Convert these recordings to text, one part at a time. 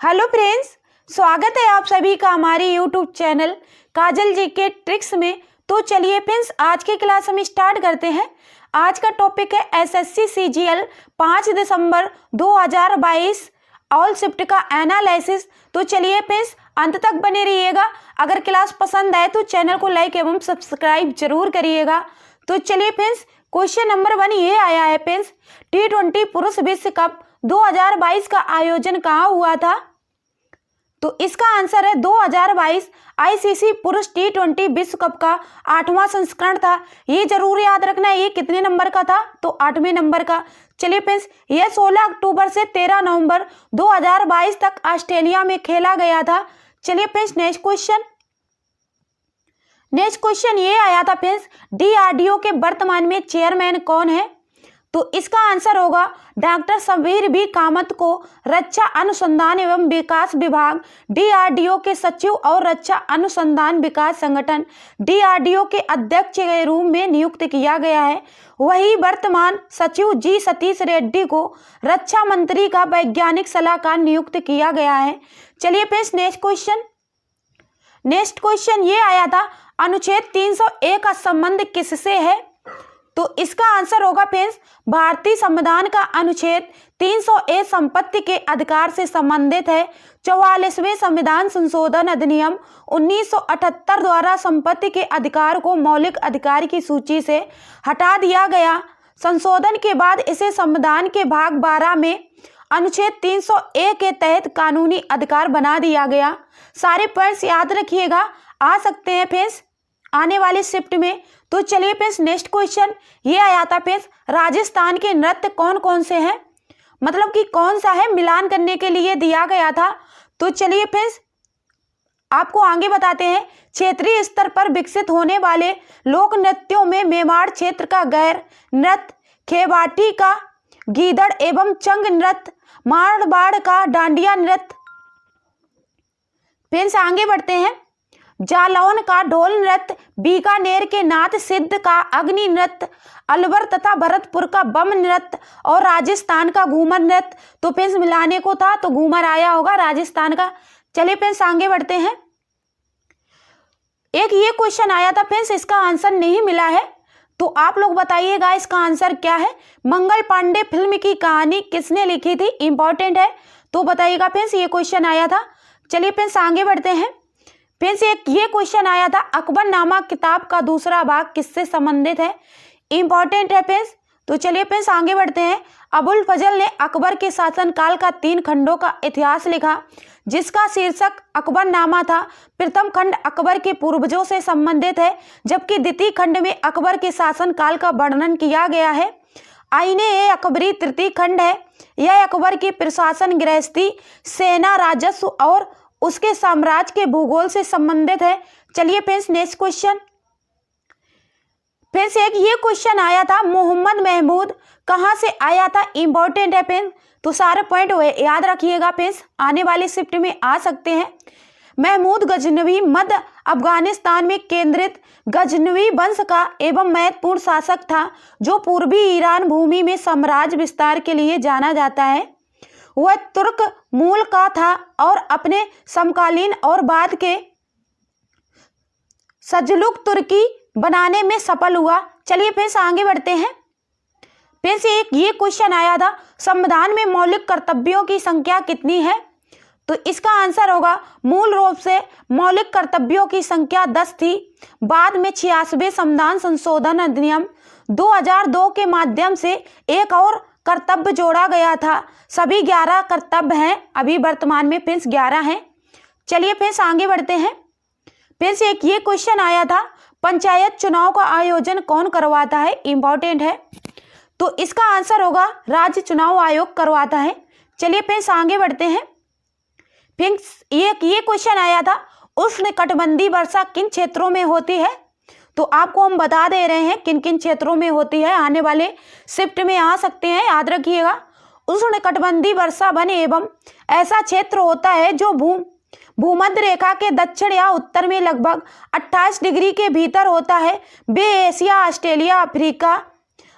Hello friends, स्वागत है आप सभी का हमारे यूट्यूब चैनल काजल जी के ट्रिक्स में। तो चलिए फ्रेंड्स, आज की क्लास हम स्टार्ट करते हैं। आज का टॉपिक है एसएससी सीजीएल 5 दिसंबर 2022 ऑल शिफ्ट का एनालिसिस। तो चलिए फ्रेंड्स, अंत तक बने रहिएगा। अगर क्लास पसंद आए तो चैनल को लाइक एवं सब्सक्राइब जरूर करिएगा। तो चलिए फ्रेंड्स, क्वेश्चन नंबर 1 ये आया है फ्रेंड्स, T20 पुरुष विश्व कप 2022 का आयोजन कहाँ हुआ था? तो इसका आंसर है 2022 आईसीसी पुरुष T20 विश्व कप का 8वां संस्करण था। ये जरूर याद रखना है, ये कितने नंबर का था? तो 8वें नंबर का। चलिए फ्रेंड्स, ये 16 अक्टूबर से 13 नवंबर 2022 तक ऑस्ट्रेलिया में खेला गया था। चलिए फ्रेंड्स, नेक्स्ट क्वेश्चन ये आया था फ्रेंड्स, डीआरडीओ के वर्तमान में चेयरमैन कौन है? तो इसका आंसर होगा डॉक्टर शब्बीर बी कामत को रक्षा अनुसंधान एवं विकास विभाग डीआरडीओ के सचिव और रक्षा अनुसंधान विकास संगठन डीआरडीओ के अध्यक्ष के रूप में नियुक्त किया गया है। वही वर्तमान सचिव जी सतीश रेड्डी को रक्षा मंत्री का वैज्ञानिक सलाहकार नियुक्त किया गया है। चलिए फ्रेंड्स, नेक्स्ट क्वेश्चन ये आया था, अनुच्छेद 301 का संबंध किससे है? तो इसका आंसर होगा फ्रेंड्स, भारतीय संविधान का अनुच्छेद 301 संपत्ति के अधिकार से संबंधित है। 44वें संविधान संशोधन अधिनियम 1978 द्वारा संपत्ति के अधिकार को मौलिक अधिकार की सूची से हटा दिया गया। संशोधन के बाद इसे संविधान के भाग 12 में अनुच्छेद 301 के तहत कानूनी अधिकार बना दिया गया। सारे पॉइंट्स याद रखिएगा, आ सकते हैं फ्रेंड्स आने वाले शिफ्ट में। तो चलिए फ्रेंड्स, नेक्स्ट क्वेश्चन ये आया था फ्रेंड्स, राजस्थान के नृत्य कौन कौन से हैं? मतलब कि कौन सा है, मिलान करने के लिए दिया गया था। तो चलिए फ्रेंड्स, आपको आगे बताते हैं। क्षेत्रीय स्तर पर विकसित होने वाले लोक नृत्यों में मेवाड़ क्षेत्र का गैर नृत्य, खेवाटी का गीदड़ एवं चंग नृत्य, मारवाड़ का डांडिया नृत्य। फ्रेंड्स आगे बढ़ते हैं। जालौन का ढोल नृत्य, बीकानेर के नाथ सिद्ध का अग्नि नृत्य, अलवर तथा भरतपुर का बम नृत्य और राजस्थान का घूमर नृत्य। तो फ्रेंड्स मिलाने को था तो घूमर आया होगा राजस्थान का। चलिए फ्रेंड्स आगे बढ़ते हैं। एक ये क्वेश्चन आया था फ्रेंड्स, इसका आंसर नहीं मिला है, तो आप लोग बताइएगा इसका आंसर क्या है। मंगल पांडे फिल्म की कहानी किसने लिखी थी? इंपॉर्टेंट है, तो बताइएगा फ्रेंड्स, ये क्वेश्चन आया था। चलिए फ्रेंड्स आगे बढ़ते हैं। फ्रेंड्स एक ये क्वेश्चन आया था, अकबरनामा किताब का दूसरा भाग किससे संबंधित है? इंपॉर्टेंट है फ्रेंड्स। तो चलिए फ्रेंड्स आगे बढ़ते हैं। अबुल फजल ने अकबर के शासनकाल का 3 खंडों का इतिहास लिखा, जिसका शीर्षक अकबरनामा था। प्रथम खंड अकबर के पूर्वजों से संबंधित है, जबकि द्वितीय खंड में अकबर के शासनकाल का वर्णन किया गया है। आईने ए अकबरी तृतीय खंड है। यह अकबर की प्रशासन, गृहस्थी, सेना, राजस्व और उसके साम्राज्य के भूगोल से संबंधित है। चलिए फ्रेंड्स नेक्स्ट क्वेश्चन। फ्रेंड्स एक ये क्वेश्चन आया था, मोहम्मद महमूद कहां से आया था? इंपॉर्टेंट है फ्रेंड्स, तो सारे पॉइंट याद रखिएगा फ्रेंड्स, आने वाले शिफ्ट में आ सकते हैं। महमूद गजनवी मध्य अफगानिस्तान में केंद्रित गजनवी वंश का एवं महत्वपूर्ण शासक था, जो पूर्वी ईरान भूमि में साम्राज्य विस्तार के लिए जाना जाता है। वह तुर्क मूल का था और अपने समकालीन और बाद के सल्जुक तुर्की बनाने में सफल हुआ। चलिए फिर आगे बढ़ते हैं। फिर से एक ये क्वेश्चन आया था, संविधान में मौलिक कर्तव्यों की संख्या कितनी है? तो इसका आंसर होगा, मूल रूप से मौलिक कर्तव्यों की संख्या 10 थी। बाद में 86वें संविधान संशोधन अधिनियम 2002 के माध्यम से एक और कर्तव्य जोड़ा गया था। सभी 11 कर्तव्य हैं अभी वर्तमान में, फिर 11 हैं। चलिए फिर आगे बढ़ते हैं। फिर से एक ये क्वेश्चन आया था, पंचायत चुनाव का आयोजन कौन करवाता है? इंपॉर्टेंट है, तो इसका आंसर होगा राज्य चुनाव आयोग करवाता है। चलिए फिर आगे बढ़ते हैं। फिर ये क्वेश्चन आया था, उष्णकटिबंधीय वर्षा किन क्षेत्रों में होती है? तो आपको हम बता दे रहे हैं किन किन क्षेत्रों में होती है, आने वाले शिफ्ट में आ सकते हैं, याद रखिएगा। उष्णकटिबंधीय वर्षा वन एवं ऐसा क्षेत्र होता है जो भूमध्य रेखा के दक्षिण या उत्तर में लगभग 28 डिग्री के भीतर होता है। वे एशिया, ऑस्ट्रेलिया, अफ्रीका,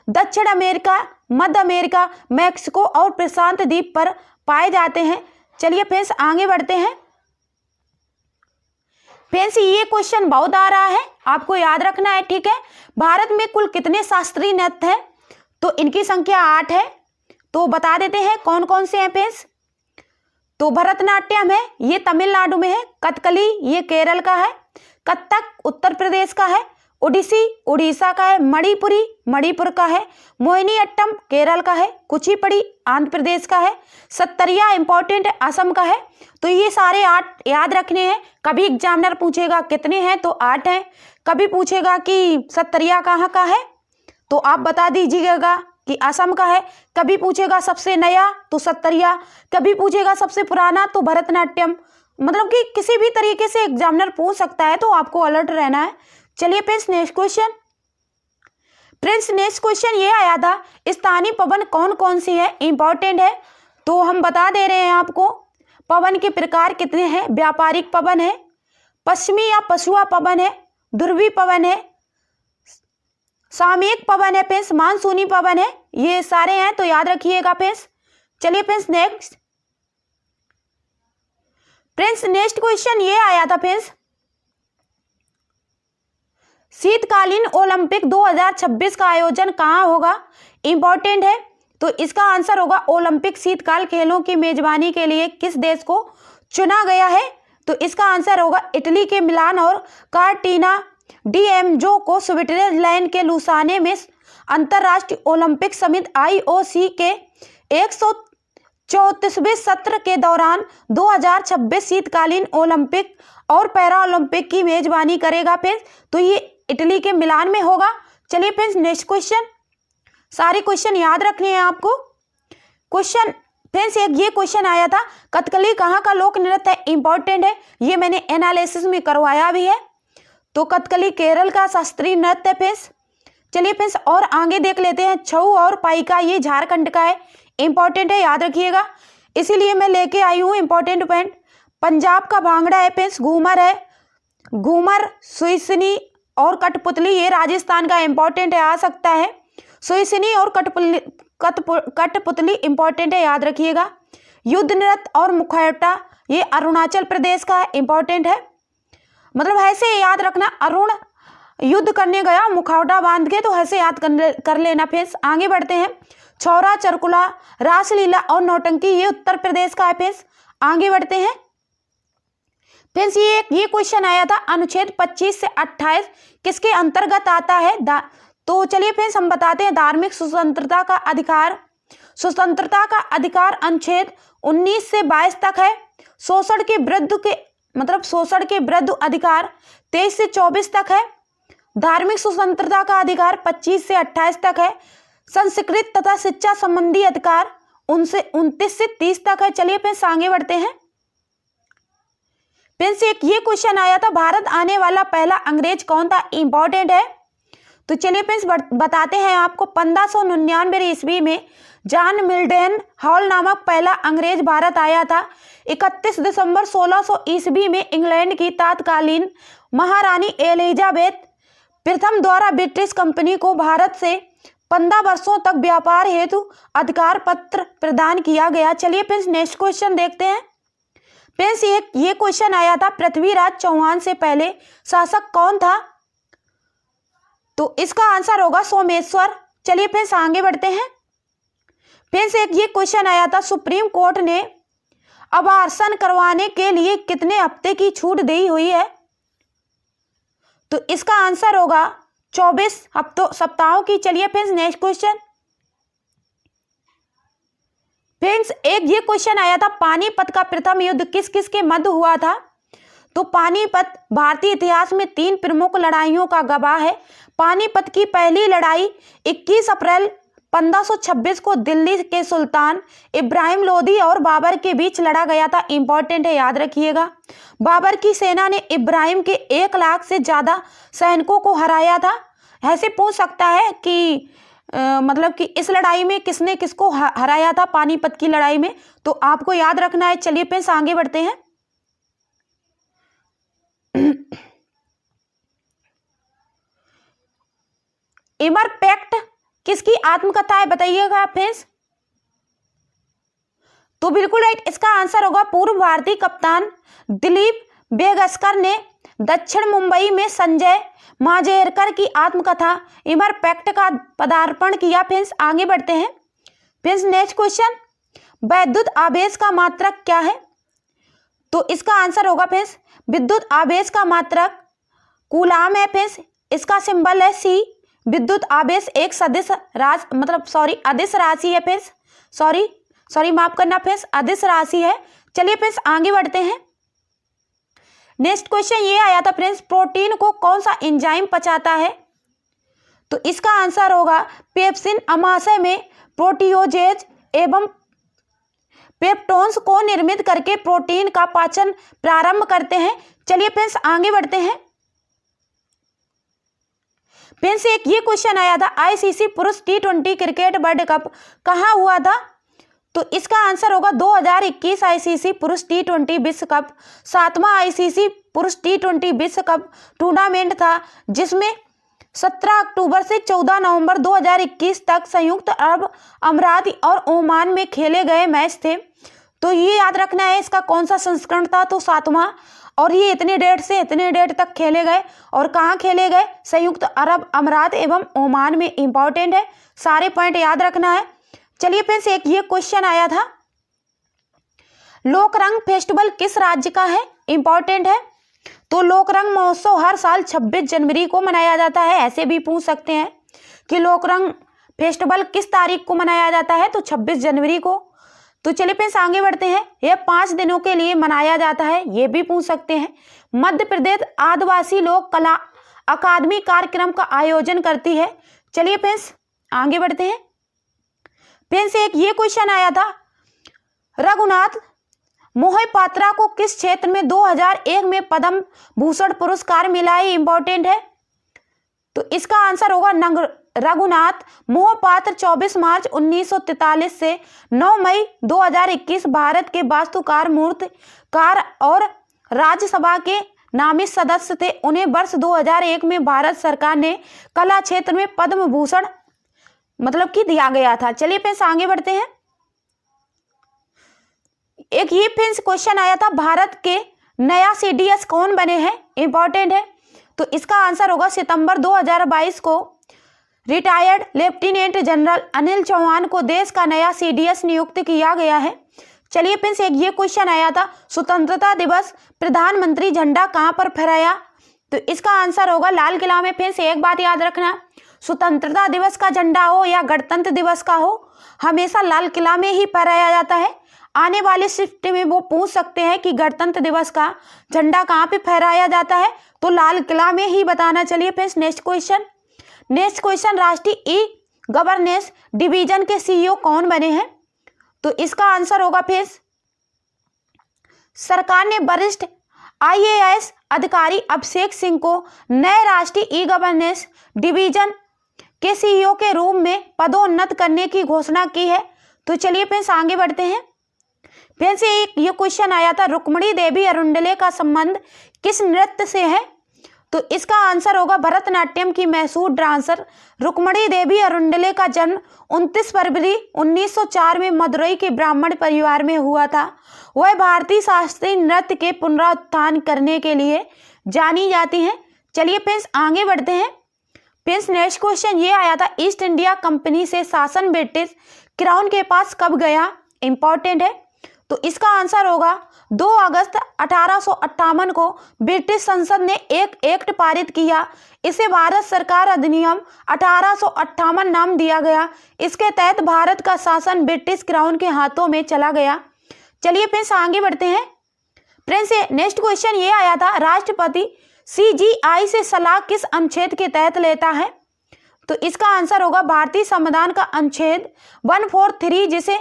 दक्षिण अमेरिका, मध्य अमेरिका, मैक्सिको और प्रशांत द्वीप पर पाए जाते हैं। चलिए फ्रेंड्स आगे बढ़ते हैं। फ्रेंड्स ये क्वेश्चन बहुत आ रहा है, आपको याद रखना है, ठीक है। भारत में कुल कितने शास्त्रीय नृत्य हैं? तो इनकी संख्या 8 है। तो बता देते हैं कौन कौन से हैं फ्रेंड्स। तो भरतनाट्यम है, ये तमिलनाडु में है। कथकली ये केरल का है। कथक उत्तर प्रदेश का है। ओडिसी उड़ीसा का है। मणिपुरी मणिपुर का है। मोहिनीअट्टम केरल का है। कुचिपुड़ी आंध्र प्रदेश का है। सत्तरिया इंपॉर्टेंट है, असम का है। तो ये सारे 8 याद रखने हैं। कभी एग्जामिनर पूछेगा कितने हैं तो 8 हैं। कभी पूछेगा कि सत्तरिया कहाँ का है तो आप बता दीजिएगा कि असम का है। कभी पूछेगा सबसे नया तो सत्तरिया। कभी पूछेगा सबसे पुराना तो भरतनाट्यम। मतलब कि किसी भी तरीके से एग्जामिनर पूछ सकता है, तो आपको अलर्ट रहना है। चलिए friends next question. Friends next question ये आया था, स्थानीय पवन कौन कौन सी है, इंपॉर्टेंट है। तो हम बता दे रहे हैं आपको। पवन के प्रकार कितने हैं? व्यापारिक पवन है, पश्चिमी या पछुआ पवन है, ध्रुवी पवन है, सामयिक पवन है फ्रेंड्स, मानसूनी पवन है। ये सारे हैं, तो याद रखिएगा फ्रेंड्स। चलिए friends next. Friends next question ये आया था फ्रेंड्स, शीतकालीन ओलंपिक 2026 का आयोजन कहाँ होगा, इंपॉर्टेंट है। तो इसका आंसर होगा ओलंपिक शीतकाल खेलों की मेजबानी के लिए किस देश को चुना गया है। तो इसका आंसर होगा इटली के मिलान और कार्टिना डीएमजो को स्विट्जरलैंड के लुसाने में अंतर्राष्ट्रीय ओलंपिक समिति IOC के 134वें सत्र के दौरान 2026 शीतकालीन ओलंपिक और पैरा ओलंपिक की मेजबानी करेगा फ्रेंड्स। तो ये इटली के मिलान में होगा। चलिए फ्रेंड्स नेक्स्ट क्वेश्चन। सारे क्वेश्चन याद रखने हैं आपको। क्वेश्चन फ्रेंड्स एक ये क्वेश्चन आया था, कथकली कहाँ का लोक नृत्य है, इंपॉर्टेंट है। ये मैंने एनालिसिस में करवाया भी है। तो कथकली केरल का शास्त्रीय नृत्य है फ्रेंड्स। चलिए फ्रेंड्स और आगे देख लेते हैं। छऊ और पाइका ये झारखंड का है, इंपॉर्टेंट है, याद रखिएगा। इसीलिए मैं लेके आई हूँ इंपॉर्टेंट पॉइंट। पंजाब का भांगड़ा है फ्रेंड्स, घूमर है। घूमर सुइसनी और कठपुतली ये राजस्थान का इंपॉर्टेंट है, आ सकता है। सुइसनी और कठपुतली इंपॉर्टेंट है, याद रखिएगा। युद्ध नृत्य और मुखौटा ये अरुणाचल प्रदेश का है, इंपॉर्टेंट है। मतलब ऐसे याद रखना, अरुण युद्ध करने गया मुखौटा बांध के, तो ऐसे याद कर लेना फ्रेंड्स। आगे बढ़ते हैं। छौरा चरकुला रासलीला और नौटंकी ये उत्तर प्रदेश का है फ्रेंड्स। आगे बढ़ते हैं फ्रेंड्स। ये क्वेश्चन आया था, अनुच्छेद 25 से 28 किसके अंतर्गत आता है। तो चलिए फ्रेंड्स हम बताते हैं। धार्मिक स्वतंत्रता का अधिकार, स्वतंत्रता का अधिकार अनुच्छेद 19 से 22 तक है। शोषण के विरुद्ध अधिकार 23 से 24 तक है। धार्मिक स्वतंत्रता का अधिकार 25 से 28 तक है। संस्कृत तथा शिक्षा संबंधी अधिकार 29 से 30 तक है। चलिए फ्रेंड्स आगे बढ़ते हैं। फ्रेंड्स एक ये क्वेश्चन आया था, भारत आने वाला पहला अंग्रेज कौन था, इंपॉर्टेंट है। तो चलिए फ्रेंड्स बताते हैं आपको। 1599 ईस्वी में जॉन मिल्डन हॉल नामक पहला अंग्रेज भारत आया था। 31 दिसंबर 1600 ईस्वी में इंग्लैंड की तत्कालीन महारानी एलिजाबेथ प्रथम द्वारा ब्रिटिश कंपनी को भारत से 15 वर्षों तक व्यापार हेतु अधिकार पत्र प्रदान किया गया। चलिए फ्रेंड्स नेक्स्ट क्वेश्चन देखते हैं। फ्रेंड्स ये क्वेश्चन आया था, पृथ्वीराज चौहान से पहले शासक कौन था। तो इसका आंसर होगा सोमेश्वर। चलिए फ्रेंड्स आगे बढ़ते हैं। फ्रेंड्स एक ये क्वेश्चन आया था, सुप्रीम कोर्ट ने अबार्सन करवाने के लिए कितने हफ्ते की छूट दी हुई है। तो इसका आंसर होगा 24 सप्ताहों की। चलिए फ्रेंड्स नेक्स्ट क्वेश्चन। फ्रेंड्स एक ये क्वेश्चन आया था, पानीपत का प्रथम युद्ध किस किस के मध्य हुआ था। तो पानीपत भारतीय इतिहास में 3 प्रमुख लड़ाइयों का गवाह है। पानीपत की पहली लड़ाई 21 अप्रैल 1526 को दिल्ली के सुल्तान इब्राहिम लोदी और बाबर के बीच लड़ा गया था, इंपॉर्टेंट है, याद रखिएगा। बाबर की सेना ने इब्राहिम के 1 लाख से ज्यादा सैनिकों को हराया था। ऐसे पूछ सकता है कि मतलब कि इस लड़ाई में किसने किसको हराया था, पानीपत की लड़ाई में, तो आपको याद रखना है। चलिए फ्रेंड्स आगे बढ़ते हैं। इमर पैक्ट किसकी आत्मकथा है, बताइएगा फ्रेंड्स। तो बिल्कुल राइट, इसका आंसर होगा पूर्व भारतीय कप्तान दिलीप वेंगसरकर ने दक्षिण मुंबई में संजय मांजरेकर की आत्मकथा इमरपेक्ट का पदार्पण किया। फ्रेंड्स आगे बढ़ते हैं। फ्रेंड्स नेक्स्ट क्वेश्चन, विद्युत आवेश का मात्रक क्या है? तो इसका आंसर होगा फ्रेंड्स विद्युत आवेश का मात्रक कूलाम है। फ्रेंड्स इसका सिंबल है सी। विद्युत आवेश एक सदिश अदिश राशि है। फ्रेंड्स सॉरी माफ करना फ्रेंड्स, अदिश राशि है। चलिए फ्रेंड्स आगे बढ़ते हैं। नेक्स्ट क्वेश्चन ये आया था फ्रेंड्स, प्रोटीन को कौन सा एंजाइम पचाता है? तो इसका आंसर होगा पेप्सिन अमाशय में प्रोटियोजेज एवं पेप्टोन्स को निर्मित करके प्रोटीन का पाचन प्रारंभ करते हैं। चलिए फ्रेंड्स आगे बढ़ते हैं। फ्रेंड्स एक ये क्वेश्चन आया था, आईसीसी पुरुष T20 क्रिकेट वर्ल्ड कप कहाँ हुआ था? तो इसका आंसर होगा 2021 आईसीसी पुरुष T20 विश्व कप 7वां आईसीसी पुरुष T20 विश्व कप टूर्नामेंट था, जिसमें 17 अक्टूबर से 14 नवंबर 2021 तक संयुक्त अरब अमीरात और ओमान में खेले गए मैच थे। तो ये याद रखना है इसका कौन सा संस्करण था, तो 7वां, और ये इतने डेट से इतने डेट तक खेले गए और कहाँ खेले गए? संयुक्त अरब अमीरात एवं ओमान में। इंपॉर्टेंट है, सारे पॉइंट याद रखना है। चलिए फ्रेंड्स एक ये क्वेश्चन आया था, लोकरंग फेस्टिवल किस राज्य का है? इंपॉर्टेंट है। तो लोकरंग महोत्सव हर साल 26 जनवरी को मनाया जाता है। ऐसे भी पूछ सकते हैं कि लोकरंग फेस्टिवल किस तारीख को मनाया जाता है? तो 26 जनवरी को। तो चलिए फ्रेंड्स आगे बढ़ते हैं। यह 5 दिनों के लिए मनाया जाता है, ये भी पूछ सकते हैं। मध्य प्रदेश आदिवासी लोक कला अकादमी कार्यक्रम का आयोजन करती है। चलिए फ्रेंड्स आगे बढ़ते हैं। फ्रेंड्स एक ये क्वेश्चन आया था, रघुनाथ मोहपात्रा को किस क्षेत्र में 2001 में पद्म भूषण पुरस्कार मिला है? इंपॉर्टेंट है। तो इसका आंसर होगा रघुनाथ मोहपात्र 24 मार्च 1943 से 9 मई 2021 भारत के वास्तुकार, मूर्तिकार और राज्यसभा के नामित सदस्य थे। उन्हें वर्ष 2001 में भारत सरकार ने कला क्षेत्र में पद्म भूषण दिया गया था। चलिए फ्रेंड्स आगे बढ़ते हैं। एक ये फ्रेंड्स क्वेश्चन आया था, भारत के नया सीडीएस कौन बने हैं? इंपॉर्टेंट है। तो इसका आंसर होगा सितंबर 2022 को retired lieutenant general Anil Chauhan को देश का नया सीडीएस नियुक्त किया गया है। चलिए फ्रेंड्स एक ये क्वेश्चन आया था, स्वतंत्रता दिवस प्रधानमंत्री झंडा कहां पर फहराया? तो इसका आंसर होगा लाल किला में। फ्रेंड्स एक बात याद रखना, स्वतंत्रता दिवस का झंडा हो या गणतंत्र दिवस का हो, हमेशा लाल किला में ही फहराया जाता है। आने वाले शिफ्ट में वो पूछ सकते हैं कि गणतंत्र दिवस का झंडा कहाँ पे फहराया जाता है? तो लाल किला में ही बताना। चलिए फ्रेंड्स नेक्स्ट क्वेश्चन, राष्ट्रीय ई गवर्नेंस डिवीजन के सीईओ कौन बने हैं? तो इसका आंसर होगा फ्रेंड्स, सरकार ने वरिष्ठ आईएएस अधिकारी अभिषेक सिंह को नए राष्ट्रीय ई गवर्नेंस डिवीजन के सीईओ के रूप में पदोन्नत करने की घोषणा की है। तो चलिए फ्रेंड्स आगे बढ़ते हैं। फ्रेंड्स ये क्वेश्चन आया था, रुक्मिणी देवी अरुंडले का संबंध किस नृत्य से है? तो इसका आंसर होगा भरतनाट्यम की मशहूर डांसर रुक्मिणी देवी अरुंडले का जन्म 29 फरवरी 1904 में मदुरई के ब्राह्मण परिवार में हुआ था। वह भारतीय शास्त्रीय नृत्य के पुनरुत्थान करने के लिए जानी जाती हैं। चलिए फ्रेंड्स आगे बढ़ते हैं। फ्रेंड्स नेक्स्ट क्वेश्चन ये आया था, ईस्ट इंडिया कंपनी से शासन ब्रिटिश क्राउन के पास कब गया? इंपॉर्टेंट है। तो इसका आंसर होगा 2 अगस्त 1858 को ब्रिटिश संसद ने एक एक्ट पारित किया। इसे भारत सरकार अधिनियम 1858 नाम दिया गया। इसके तहत भारत का शासन ब्रिटिश क्राउन के हाथों में चला गया। चलिए फ्रेंड्स आगे बढ़ते हैं। फ्रेंड्स नेक्स्ट क्वेश्चन ये आया था, राष्ट्रपति सीजीआई से सलाह किस अनुच्छेद के तहत लेता है? तो इसका आंसर होगा भारतीय संविधान का अनुच्छेद 143, जिसे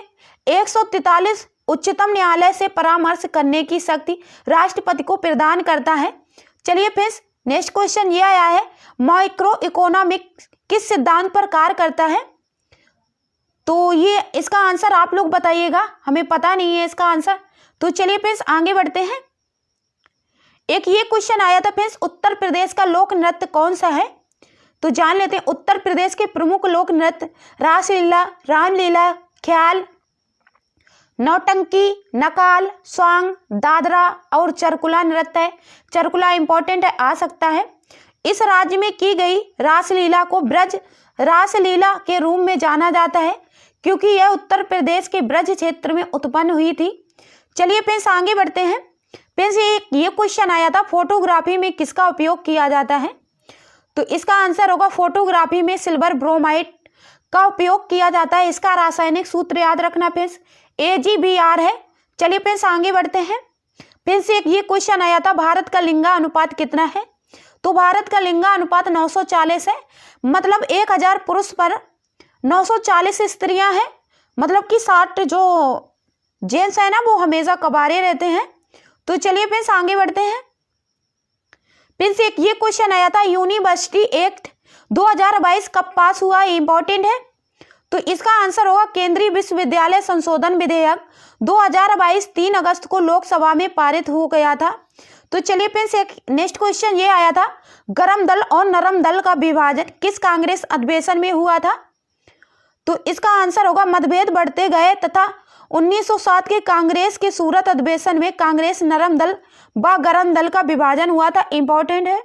143 उच्चतम न्यायालय से परामर्श करने की शक्ति राष्ट्रपति को प्रदान करता है। चलिए फ्रेंड्स नेक्स्ट क्वेश्चन ये आया है, माइक्रो इकोनॉमिक्स किस सिद्धांत पर कार्य करता है? तो ये इसका आंसर आप लोग बताइएगा, हमें पता नहीं है इसका आंसर। तो चलिए फ्रेंड्स आगे बढ़ते हैं। एक ये क्वेश्चन आया था फ्रेंड्स, उत्तर प्रदेश का लोक नृत्य कौन सा है? तो जान लेते हैं। उत्तर प्रदेश के प्रमुख लोक नृत्य रासलीला, रामलीला, ख्याल, नौटंकी, नकाल, स्वांग, दादरा और चरकुला नृत्य है। चरकुला इंपॉर्टेंट है, आ सकता है। इस राज्य में की गई रासलीला को ब्रज रासलीला के रूप में जाना जाता है क्योंकि यह उत्तर प्रदेश के ब्रज क्षेत्र में उत्पन्न हुई थी। चलिए फ्रेंड्स आगे बढ़ते हैं। फ्रेंड्स ये क्वेश्चन आया था, फोटोग्राफी में किसका उपयोग किया जाता है? तो इसका आंसर होगा फोटोग्राफी में सिल्वर ब्रोमाइड का उपयोग किया जाता है। इसका रासायनिक सूत्र याद रखना फ्रेंड्स, AgBr है। चलिए फ्रेंड्स आगे बढ़ते हैं। फ्रेंड्स ये क्वेश्चन आया था, भारत का लिंगानुपात कितना है? तो भारत का लिंगानुपात 940 है। मतलब 1000 पुरुष पर 940 स्त्रियां हैं। मतलब कि 60 जो जेंट्स है ना वो हमेशा कबारे रहते हैं। तो चलिए फ्रेंड्स आगे बढ़ते हैं। फ्रेंड्स ये क्वेश्चन आया था, यूनिवर्सिटी एक्ट 2022 कब पास हुआ? इंपॉर्टेंट है। तो इसका आंसर होगा केंद्रीय विश्वविद्यालय संशोधन विधेयक 2022 3 अगस्त को लोकसभा में पारित हो गया था। तो चलिए फ्रेंड्स एक नेक्स्ट क्वेश्चन ये आया था, गरम दल और नरम दल का विभाजन किस कांग्रेस अधिवेशन में हुआ था? तो इसका आंसर होगा मतभेद बढ़ते गए तथा 1907 के कांग्रेस के सूरत अधिवेशन में कांग्रेस नरम दल व गरम दल का विभाजन हुआ था। इंपॉर्टेंट है।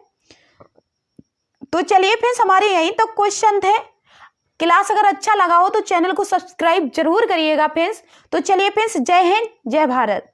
तो चलिए फ्रेंड्स हमारे यहीं तक क्वेश्चन थे। क्लास अगर अच्छा लगा हो तो चैनल को सब्सक्राइब जरूर करिएगा फ्रेंड्स। तो चलिए फ्रेंड्स, जय हिंद, जय भारत।